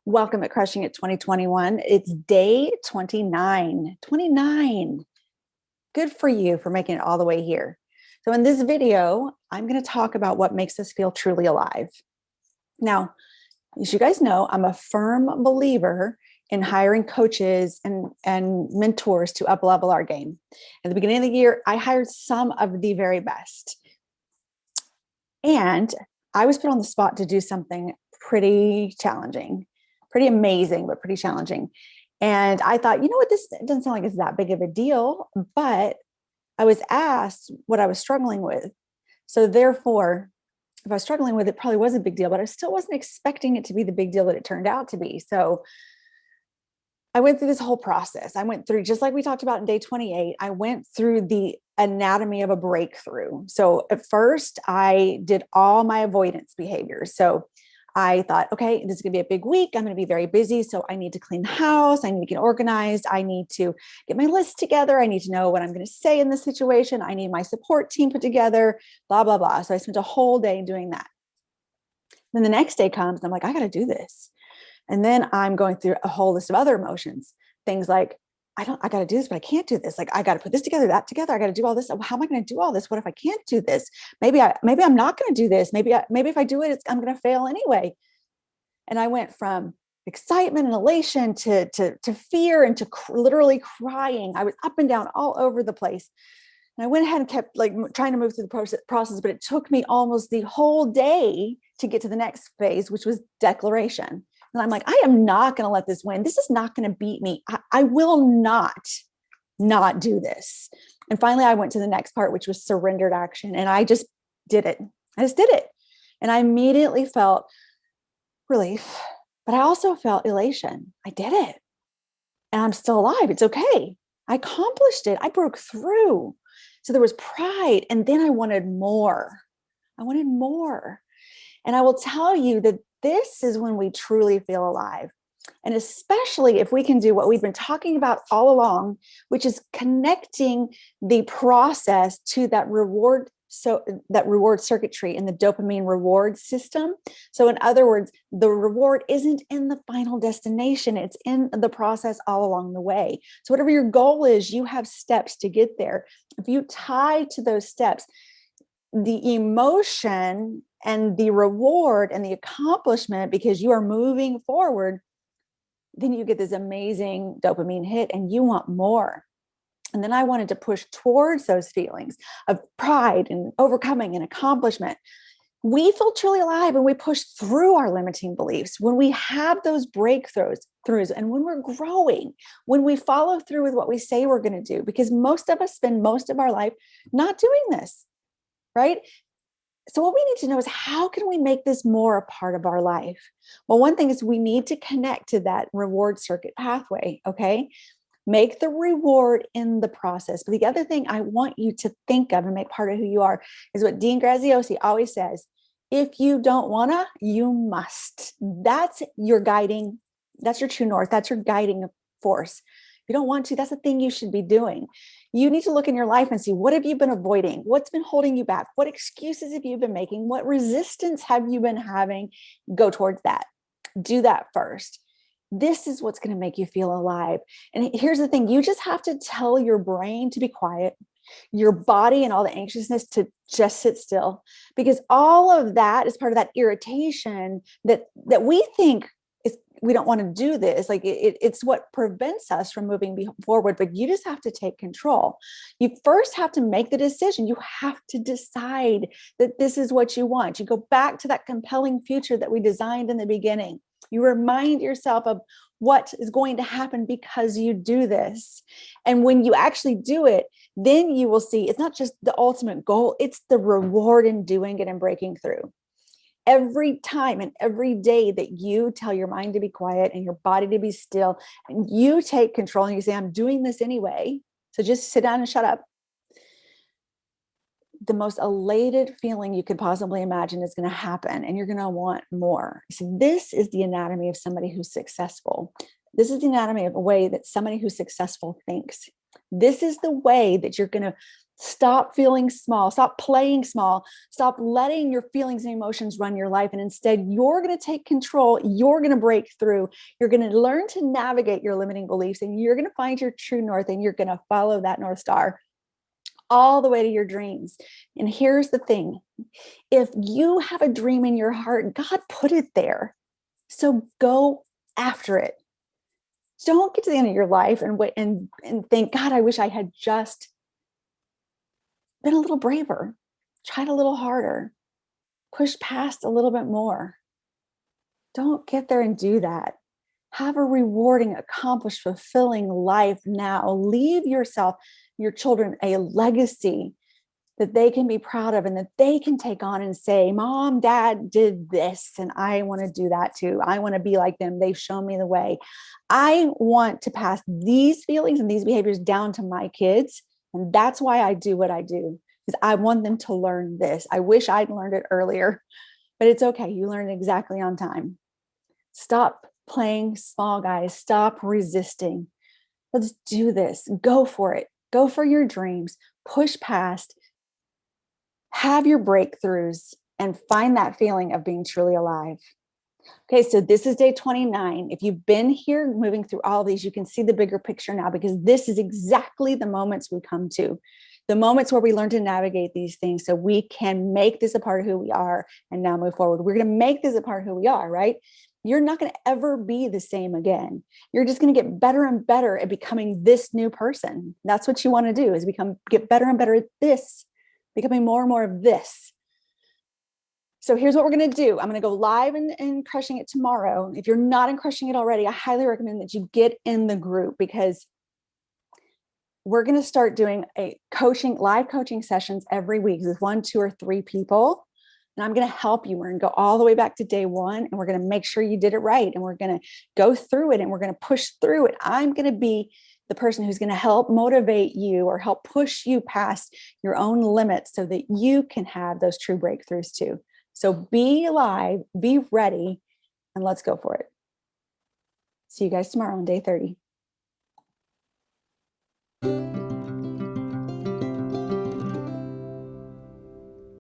Welcome at Crushing It 2021. It's day 29. 29. Good for you for making it all the way here. So in this video, I'm going to talk about what makes us feel truly alive. Now, as you guys know, I'm a firm believer in hiring coaches and mentors to up-level our game. At the beginning of the year, I hired some of the very best. And I was put on the spot to do something pretty challenging. Pretty amazing, but pretty challenging. And I thought, you know what, this doesn't sound like it's that big of a deal, but I was asked what I was struggling with. So therefore, if I was struggling with it, probably was a big deal, but I still wasn't expecting it to be the big deal that it turned out to be. So I went through this whole process. I went through, just like we talked about in day 28, I went through the anatomy of a breakthrough. So at first I did all my avoidance behaviors. So I thought, okay, this is going to be a big week. I'm going to be very busy. So I need to clean the house. I need to get organized. I need to get my list together. I need to know what I'm going to say in this situation. I need my support team put together, blah, blah, blah. So I spent a whole day doing that. Then the next day comes and I'm like, I got to do this. And then I'm going through a whole list of other emotions, things like, I got to do this, but I can't do this. Like, I got to put this together, that together. I got to do all this. How am I going to do all this? What if I can't do this? Maybe I'm not going to do this. Maybe if I do it, I'm going to fail anyway. And I went from excitement and elation to fear and to literally crying. I was up and down all over the place. And I went ahead and kept like trying to move through the process, but it took me almost the whole day to get to the next phase, which was declaration. And I'm like, I am not going to let this win. This is not going to beat me. I will not do this. And finally, I went to the next part, which was surrendered action. And I just did it. I just did it. And I immediately felt relief, but I also felt elation. I did it. And I'm still alive. It's okay. I accomplished it. I broke through. So there was pride. And then I wanted more. I wanted more. And I will tell you that this is when we truly feel alive. And especially if we can do what we've been talking about all along, which is connecting the process to that reward. So that reward circuitry in the dopamine reward system. So in other words, the reward isn't in the final destination. It's in the process all along the way. So whatever your goal is, you have steps to get there. If you tie to those steps, the emotion and the reward and the accomplishment, because you are moving forward, then you get this amazing dopamine hit and you want more. And then I wanted to push towards those feelings of pride and overcoming and accomplishment. We feel truly alive when we push through our limiting beliefs, when we have those breakthroughs, and when we're growing, when we follow through with what we say we're going to do, because most of us spend most of our life not doing this, right? So what we need to know is, how can we make this more a part of our life? Well, one thing is we need to connect to that reward circuit pathway, okay? Make the reward in the process. But the other thing I want you to think of and make part of who you are is what Dean Graziosi always says: if you don't wanna, you must. That's your guiding, that's your true north, that's your guiding force. If you don't want to, that's the thing you should be doing. You need to look in your life and see, what have you been avoiding? What's been holding you back? What excuses have you been making? What resistance have you been having? Go towards that. Do that first. This is what's going to make you feel alive. And here's the thing, you just have to tell your brain to be quiet, your body and all the anxiousness to just sit still, because all of that is part of that irritation that we think is, we don't want to do this. Like it's what prevents us from moving forward, but you just have to take control. You first have to make the decision. You have to decide that this is what you want. You go back to that compelling future that we designed in the beginning. You remind yourself of what is going to happen because you do this. And when you actually do it, then you will see it's not just the ultimate goal, it's the reward in doing it and breaking through. Every time and every day that you tell your mind to be quiet and your body to be still, and you take control and you say, I'm doing this anyway, so just sit down and shut up, the most elated feeling you could possibly imagine is going to happen, and you're going to want more. So this is the anatomy of somebody who's successful. This is the anatomy of a way that somebody who's successful thinks. This is the way that you're going to Stop feeling small. Stop playing small. Stop letting your feelings and emotions run your life. And instead, you're going to take control. You're going to break through. You're going to learn to navigate your limiting beliefs, and you're going to find your true north, and you're going to follow that North Star all the way to your dreams. And here's the thing. If you have a dream in your heart, God put it there. So go after it. Don't get to the end of your life and wait and think, God, I wish I had just been a little braver, tried a little harder, pushed past a little bit more. Don't get there and do that. Have a rewarding, accomplished, fulfilling life now. Leave yourself, your children, a legacy that they can be proud of and that they can take on and say, Mom, Dad did this, and I want to do that too. I want to be like them. They've shown me the way. I want to pass these feelings and these behaviors down to my kids. And that's why I do what I do, because I want them to learn this. I wish I'd learned it earlier, but it's okay. You learned exactly on time. Stop playing small, guys. Stop resisting. Let's do this. Go for it. Go for your dreams. Push past. Have your breakthroughs and find that feeling of being truly alive. Okay, so this is day 29. If you've been here moving through all these, you can see the bigger picture now, because this is exactly the moments we come to, the moments where we learn to navigate these things so we can make this a part of who we are and now move forward. We're going to make this a part of who we are, right? You're not going to ever be the same again. You're just going to get better and better at becoming this new person. That's what you want to do, is get better and better at this, becoming more and more of this. So here's what we're going to do. I'm going to go live in Crushing It tomorrow. If you're not in Crushing It already, I highly recommend that you get in the group, because we're going to start doing live coaching sessions every week with 1, 2, or 3 people. And I'm going to help you. We're going to go all the way back to day 1, and we're going to make sure you did it right. And we're going to go through it, and we're going to push through it. I'm going to be the person who's going to help motivate you or help push you past your own limits so that you can have those true breakthroughs too. So be alive, be ready, and let's go for it. See you guys tomorrow on day 30.